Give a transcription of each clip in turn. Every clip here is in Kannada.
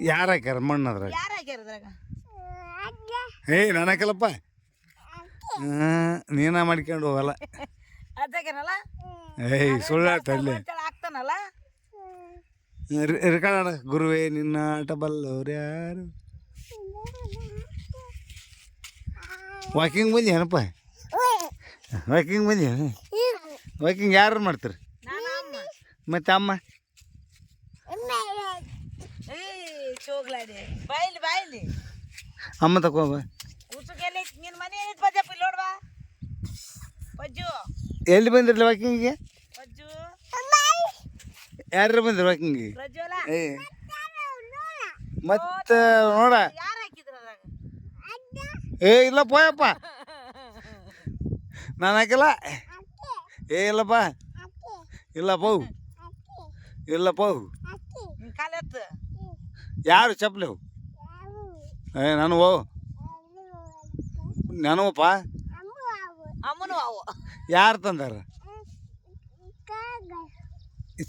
ಯಾರು ಹಾಕ್ಯಾರ ಮಣ್ಣು ಅದ್ರಾಗ? ನಾನು ಹಾಕಲ್ಲಪ್ಪ. ನೀನ ಮಾಡ್ಕೊಂಡು ಹೋಗಲ್ಲ. ಸುಳ್ಳು ಹೇಳ್ತಲ್ಲಿ ರೆಕಾರ್ಡ್. ಗುರುವೇ ನಿನ್ನ ಆಟ ಬಲ್ಲವ್ರು ಯಾರು? ವಾಕಿಂಗ್ ಬಂದಿ ಏನಪ್ಪ? ವಾಕಿಂಗ್ ಬಂದಿ? ವಾಕಿಂಗ್ ಯಾರು ಮಾಡ್ತಾರೆ? ಮತ್ತೆ ಅಮ್ಮ ಅಮ್ಮ ತಗೋಬ. ಎಲ್ಲಿ ಬಂದಿರಲಿ ವಾಕಿಂಗಿಗೆ? ಯಾರು ಬಂದಿರ ವಾಕಿಂಗಿಗೆ? ಮತ್ತೆ ನೋಡ. ಇಲ್ಲ ಪೋಯಪ್ಪ, ನಾನು ಹಾಕಿಲ್ಲ. ಇಲ್ಲಪ್ಪ, ಇಲ್ಲ ಪೌ, ಇಲ್ಲ ಪೌ. ಯಾರು ಚಪ್ಪಲಿ? ನಾನು ಓ ನಾನೂಪ್ಪ. ಯಾರು ತಂದಾರ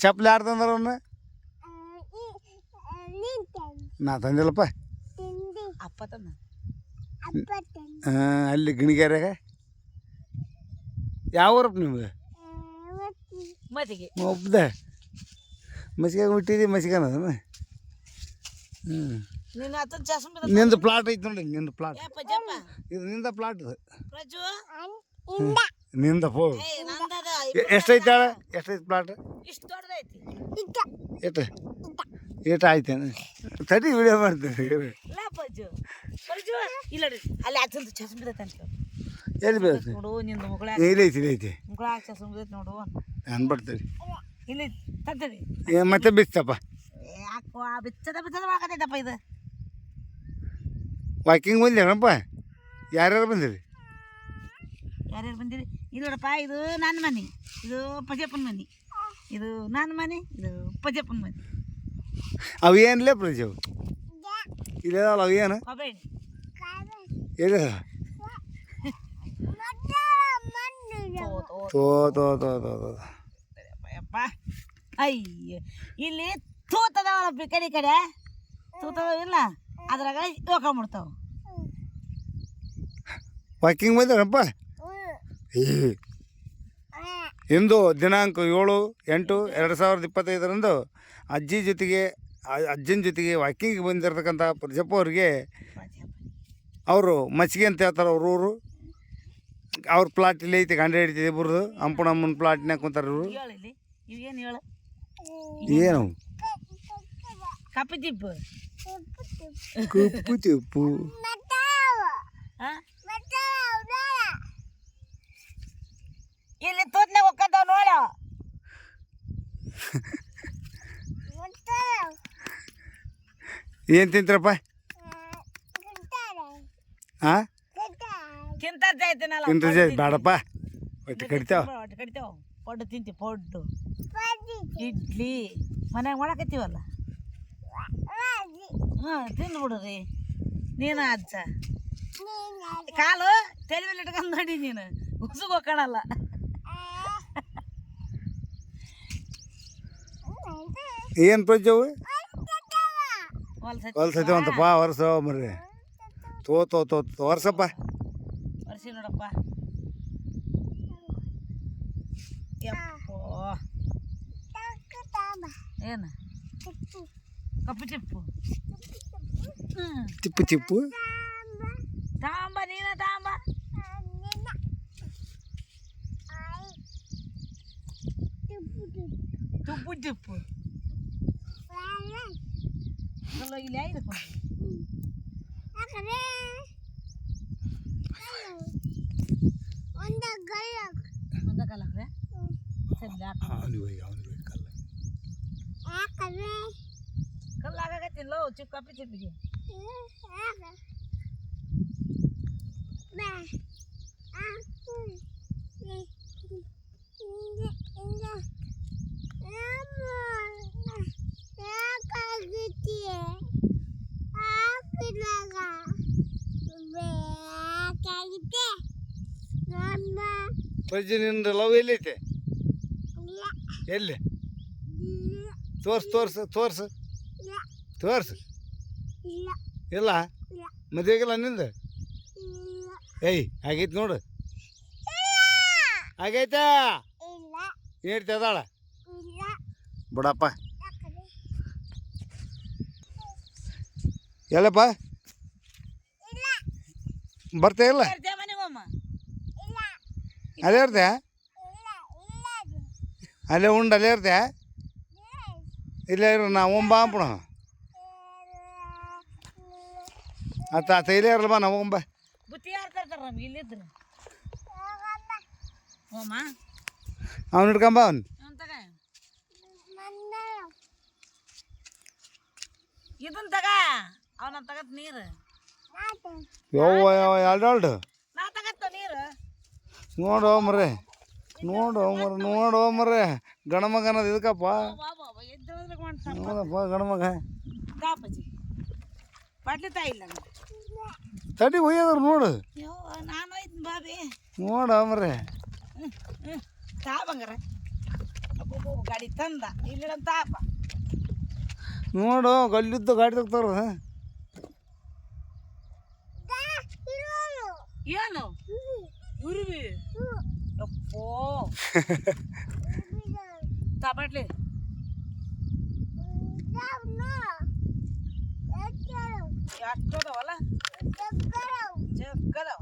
ಚಪ್ಪಲಿ? ಯಾರು ತಂದಾರ ಅವನ್ನ? ನಾ ತಂದಿಲ್ಲಪ್ಪ. ಅಲ್ಲಿ ಗಿಣಿಗ್ಯಾರ್ಯಾಗ. ಯಾವ ಊರಪ್ಪ ನಿಮ್ಗೆ? ಒಬ್ಬದ ಮಸಿಗೆ ಹುಟ್ಟಿದಿ ಮಸಿಗನ. ನಿಂದು ಪ್ಲಾಟ್ ಐತಿ ನೋಡಿ, ನಿಂದು ಪ್ಲಾಟ್ ಇದು. ನಿಂದ ಪ್ಲಾಟ್ ಇದು ನಿಂದ ಪೋ. ಎಷ್ಟೈತೆ ಹೇಳ? ಎಷ್ಟೈತಿ ಪ್ಲಾಟ್? ಎಷ್ಟು ಏಟ ಆಯ್ತೇನು? ತಡಿ ವಿಡಿಯೋ ಮಾಡ್ತೀನಿ. ಎಲ್ಲಿ ಬೇರೆ ಇಲ್ಲೈತಿ ಇಲ್ಲೈತಿ ಅನ್ಬಡ್ತೀವಿ. ಮತ್ತೆ ಬಿತ್ತಪ್ಪ. ವಾಕಿಂಗ್ ಬಂದೇನಪ್ಪ? ಯಾರ್ಯಾರು ಬಂದಿರಿ? ಯಾರ್ಯಾರು ಬಂದಿರಿ? ಇಲ್ಲ ನೋಡಪ್ಪ, ಇದು ನನ್ನ ಮನೆ, ಇದು ಪಜಪ್ಪನ ಮನೆ, ಇದು ನನ್ನ ಮನೆ, ಇದು ಪಜಪ್ಪನ ಮನೆ. ಅವು ಏನ್ಲೇ ಪ್ರಜವು? ಇಲ್ಲ ಅವು ಏನು? ಇಲ್ಲ ತೋ ತೋ ತೋ ತೋ ತೋ. ಅಯ್ಯ, ಇಲ್ಲಿ ತೂತದವಲ್ಲ ಕಡೆ ತೂತದವ ಇಲ್ಲ, ಅದ್ರಾಗ ಹೋಗ್ಕೊಂಬಿಡ್ತಾವ. ವಾಕಿಂಗ್ ಬಂದೇನಪ್ಪ? ಇಂದು ದಿನಾಂಕ 7/8/2025 ಅಜ್ಜನ ಜೊತೆಗೆ ವಾಕಿಂಗ್ ಬಂದಿರತಕ್ಕಂಥ ಪ್ರಜಪ್ಪ ಅವ್ರಿಗೆ ಅವರು ಮಚ್ಚಿಗೆ ಅಂತ ಹೇಳ್ತಾರೆ ಅವ್ರ ಊರು. ಅವ್ರ ಪ್ಲಾಟ್ ಇಲ್ಲಿ ಐತಿ, ಗಂಡ ಹಿಡಿತಿದೆ ಬರೋದು. ಅಮ್ಮನ ಪ್ಲಾಟ್ನಾಗ ಕುಂತಾರೆ ಇವರು. ಏನು ಕಪ್ಪು ತಿಪ್ಪು? ಕಪ್ಪು ತಿಪ್ಪು ಇಲ್ಲಿ ತೋತ್ನಾಗ ಹೋಗ್ತಾವ ನೋಡ. ಏನು ತಿಂತೀರಪ್ಪ? ಹಾಂ ತಿಂತ ಬೇಡಪ್ಪ, ಒಟ್ಟು ಕಡಿತಾವ. ಪಡ್ಡು ತಿಂತಿ, ಪಡ್ಡು ಇಡ್ಲಿ ಮನ್ಯಾಗ ಮಾಡಕತ್ತೀವಲ್ಲ. ಹಾಂ ತಿಂದ್ಬಿಡ್ರಿ ನೀನು. ಅಜ್ಜ ಕಾಲು ತಲೆ ಮೇಲೆ ಇಟ್ಕೊಂಡು ನೋಡಿ, ನೀನು ಉಸುಗ್ ಹೋಗೋಣಲ್ಲ. ಏನು ಪ್ರಜವು ಹೊಲ್ಸೈತಿ ಅಂತಪ್ಪ? ವರ್ಷ ಮರ್ರಿ ತೋ ವರ್ಷಪ್ಪ. ವರ್ಷಿ ನೋಡಪ್ಪ. ಏನು ಕಪ್ಪು ಚಿಪ್ಪು? ಚಿಪ್ಪು ಚಿಪ್ಪು ತಾಂಬ, ನೀನ ತಾಂಬ. ತುಪ್ಪು ಚಿಪ್ಪು ಇಲ್ಲ ಇದಕ್ಕೆ ಒಂದ ಕಲ್ಲಕ್ರೆ ಕಲ್ಲಾಗತ್ತಿಲ್ಲ ಚಿಕ್ಕ ಕಪ್ಪಿ ಚಿಪ್ಪಿಗೆ. ಪ್ರಜೆ ನಿಂದು ಲವ್ ಎಲ್ಲೈತೆ? ಎಲ್ಲಿ ತೋರ್ಸು ಇಲ್ಲ ಮದುವೆಗಿಲ್ಲ ನಿಂದು ಏಯ್ ಆಗೈತೆ ನೋಡು ಆಗೈತಾ ಹೇಳ್ತದಾಳ ಬಿಡಪ್ಪ ಎಲ್ಲಪ್ಪ ಬರ್ತಾ ಇಲ್ಲ ಅಲ್ಲೇ ಇರ್ತೆ ಅಲ್ಲೇ ಉಂಡು ಅಲ್ಲೇ ಇರ್ತೆ ಇಲ್ಲೇ ಇರು ನಾ ಒಂಬ ಅಂಪಣ ಆತ ಇಲ್ಲೇ ಇರಲ್ಲ ಬಾ ನಾವು ಒಂಬ ಬುತ್ತಿ ಯಾರು ತರ್ತಾರ ನಮ್ಗೆ ಇಲ್ಲಿದ್ರು ಹೋಮ ಅವ್ನು ಹಿಡ್ಕೊಂಬ ಅವ್ನು ತಗ ಇದನ್ ತಗ ಅವನ ತಗತ್ ನೀರು ಎರಡು ನಾ ತಗತ್ತ ನೀರು ನೋಡು ಮರ್ರೆ ಗಣಮಗ ಅನ್ನೋದು ಇದಕ್ಕಪ್ಪ ನೋಡಪ್ಪ ಗಣಮಗ ದಾಪಜಿ ಪಾಟ್ಲಿ ತಾಯಿ ಇಲ್ಲ ತಡಿ ಒಯ್ಯದ್ರು ನೋಡು ನಾನು ಐತಿ ಬಾಬಿ ನೋಡು ಮರ್ರೆ ತಾ ಬಂಗಾರ ಗಾಡಿ ತಂದ ಇಲ್ಲ ತಾಪ ನೋಡು ಗಲ್ಲಿದ್ದು ಗಾಡಿ ತೆಗ್ತಾರ ಏನು ಉರುವಿ ಅಪ್ಪೋ ತಾಪಟ್ಲಿ ಎಷ್ಟದವಲ್ಲ ಜಗ್ಗದವ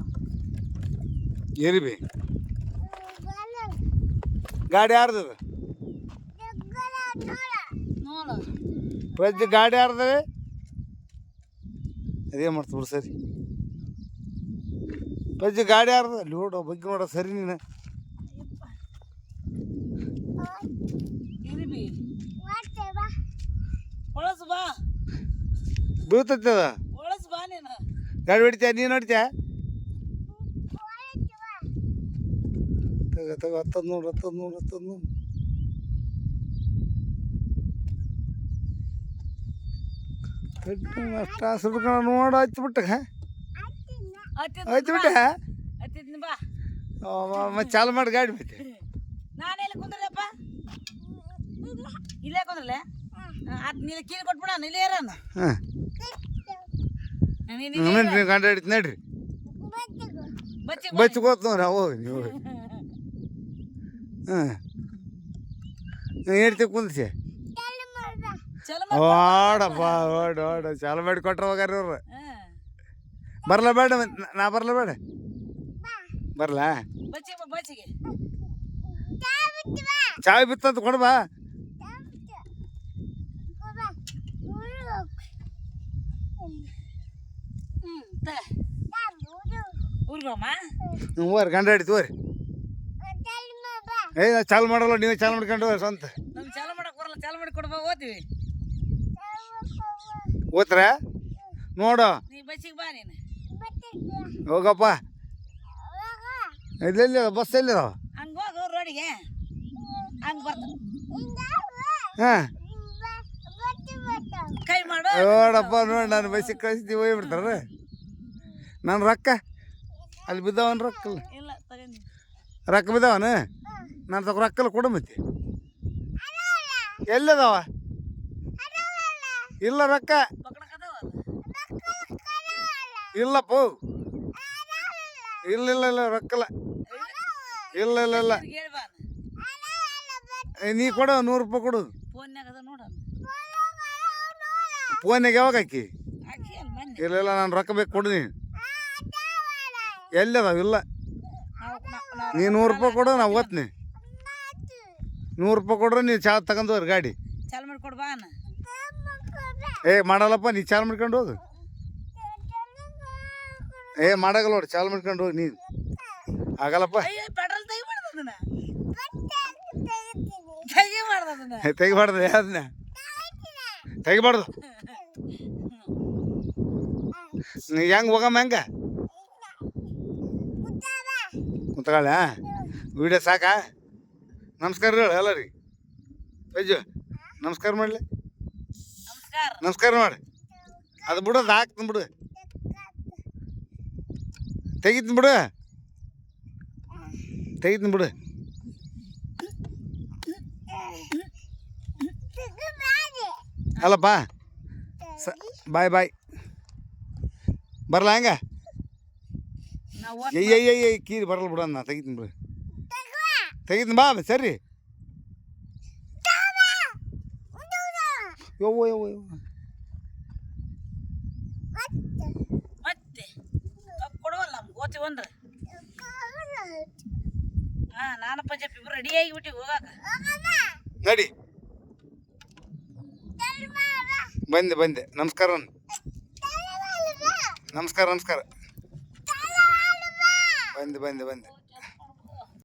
ಎರಿಬಿ ಗಾಡಿ ಯಾರ್ದು ನೋಡು ಪ್ರಜ್ಜೆ ಗಾಡಿ ಯಾರ್ದವೆ ಅದೇ ಮಾಡ್ತು ಬಿಡು ಸರಿ ಪ್ರಜ್ಜೆ ಗಾಡಿ ಯಾರ್ದು ಅಲ್ಲಿ ನೋಡು ಬಗ್ಗೆ ನೋಡ ಸರಿ ನೀನು ಇರಿಬಿ ಒಳಸು ಬಾ ಬೀಳ್ತೈತೆ ಅದ ಒಳಸು ಬಾ ನೀನು ಗಾಡಿ ಹೊಡಿತ್ಯಾ ನೀನು ಹೊಡಿತ್ಯಾ ತಗ ಹತ್ತದ ನೋಡು ಅಷ್ಟ ಸುಡ್ಕೊಂಡು ನೋಡು ಹಚ್ಬಿಟ್ಟ ಹಚ್ಬಿಟ್ಟ ಹತ್ತಿದ್ನಿ ಬಾ ಮತ್ತೆ ಚಾಲು ಮಾಡಿ ಗಾಡಿ ಮತ್ತೆ ನಾನೆಲ್ಲಿ ಕುಂದ್ರಪ್ಪ ಇಲ್ಲೇ ಕುಂದ್ರಲೆ ಅದು ನೀನು ಕೀಲಿ ಕೊಟ್ಬಿಡ ಇಲ್ಲೇ ಇರೋಣ ಹಾಂ ಗಂಡ ಹಿಡಿತು ನಡ್ರಿ ಬಚ್ಚಿಗೋತ್ ನೋಡ್ರಿ ಹೋಗಿ ನೀವು ಹಾಂ ಹೇಳ್ತೀವಿ ಕುಂದ್ಸಿ ಓಡಪ್ಪ ಓಡು ಚಾಲು ಮಾಡಿ ಕೊಟ್ರ ಹೋಗಾರ ಇವ್ರು ಬರಲ ಬೇಡ ನಾ ಬರಲ ಬೇಡ ಬರಲಾ ಬಚ್ಚಿಗೆ ಚಾವಿ ಬಿತ್ತಂತ ಕೊಡು ಬಾ ಹೋರಿ ಗಂಡ ಹಿಡಿತು ಹೋರಿ ಏ ಚಾಲು ಮಾಡಲ್ಲ ನೀವೇ ಚಾಲು ಮಾಡ್ಕೊಂಡು ಹೋರಿ ಸ್ವಂತ ನಮ್ಗೆ ಚಾಲು ಮಾಡಕ್ ಬರಲ್ಲ ಚಾಲು ಮಾಡಿ ಕೊಡ್ಬಾ ಓದ್ತೀವಿ ಓದ್ರ ನೋಡು ನೀ ಬಸ್ಸಿಗೆ ಬಾ ನೀನು ಹೋಗಪ್ಪ ಇಲ್ಲೆಲ್ಲ ಬಸ್ ಎಲ್ಲಿದಾವ ಹಂಗೆ ಹೋಗು ರೋಡಿಗೆ ಹಂಗೆ ಬರ್ತ ಹಾಂ ಕೈ ಮಾಡು ನೋಡಪ್ಪ ನೋಡಿ ನಾನು ಬಸ್ಸಿಗೆ ಕಳಿಸ್ತೀವಿ ಹೋಗ್ಬಿಡ್ತಾರ ನಾನು ರೊಕ್ಕ ಅಲ್ಲಿ ಬಿದ್ದಾವನ್ ರೊಕ್ಕಲ್ಲ ಇಲ್ಲ ತಗೊಂಡಿ ರೊಕ್ಕ ಬಿದ್ದಾವನ ನಾನು ತಗೋ ರೊಕ್ಕಲ್ಲ ಕೊಡು ಮತ್ತೆ ಎಲ್ಲದಾವ ಇಲ್ಲ ರೊಕ್ಕ ಇಲ್ಲಪ್ಪ ಇಲ್ಲ ರೊಕ್ಕಲ್ಲ ಇಲ್ಲ ನೀ ಕೊಡು 100 ರೂಪಾಯಿ ಕೊಡು ಫೋನ್ಯಾಗ ಯಾವಾಗ ಹಾಕಿ ಇಲ್ಲ ನಾನು ರೊಕ್ಕ ಬೇಕು ಕೊಡು ನೀನು ಎಲ್ಲದಾವ ಇಲ್ಲ ನೀ 100 ರೂಪಾಯಿ ಕೊಡು ನಾ ಓದ್ತೀನಿ 100 ರೂಪಾಯಿ ಕೊಡ್ರೆ ನೀವು ಚಾಲು ತಗೊಂಡು ಹೋಗ್ರಿ ಗಾಡಿ ಚಾಲು ಮಾಡಿ ಕೊಡ್ಬಾ ಏ ಮಾಡಲ್ಲಪ್ಪ ನೀ ಚಾಲು ಮಾಡ್ಕೊಂಡು ಹೋಗು ಏ ಮಾಡಾಗಲ್ಲ ನೋಡಿ ಚಾಲು ಮಾಡ್ಕೊಂಡು ಹೋಗಿ ನೀನು ಆಗಲ್ಲಪ್ಪ ಪೆಟ್ರೋಲ್ ತೆಗಿಬಾರ್ದು ಅದನ್ನ ತೆಗಿಬಾರ್ದು ನೀ ಹೆಂಗೆ ಹೋಗಮ್ಮ ಹೆಂಗ ಕುಂತ್ಕೊಳ್ಳ ವಿಡಿಯೋ ಸಾಕಾ ನಮಸ್ಕಾರ ಹೇಳು ಎಲ್ಲರಿಗೆ ಅಜ್ಜು ನಮಸ್ಕಾರ ಮಾಡಲಿ ನಮಸ್ಕಾರ ಮಾಡಿ ಅದು ಬಿಡೋದು ಹಾಕ್ತೀನಿ ಬಿಡು ತೆಗಿತೀನಿ ಬಿಡು ಅಲ್ಲಪ್ಪ ಬಾಯ್ ಬಾಯ್ ಬರಲ್ಲ ಹೆಂಗ ನಾವು ಏಯ್ ಕೀರಿ ಬರಲ್ಲ ಬಿಡ ನಾ ತೆಗಿತೀನಿ ಬಿಡು ತೆಗಿತೀನಿ ಬಾ ಸರಿ ಯವ್ವ ಯವ್ವ ಯವ್ವ ಮತ್ತೆ ಕೊಡುವಲ್ಲ ಓದ್ತೀವಿ ಅಂದ್ರೆ ಹಾಂ ನಾನು ಪಂಜಾಬ್ ಇಬ್ರು ರೆಡಿ ಆಗಿಬಿಟ್ಟು ಹೋಗಾಕ ನಡಿ ಬಂದೆ ನಮಸ್ಕಾರ ನಮಸ್ಕಾರ ಬಂದೆ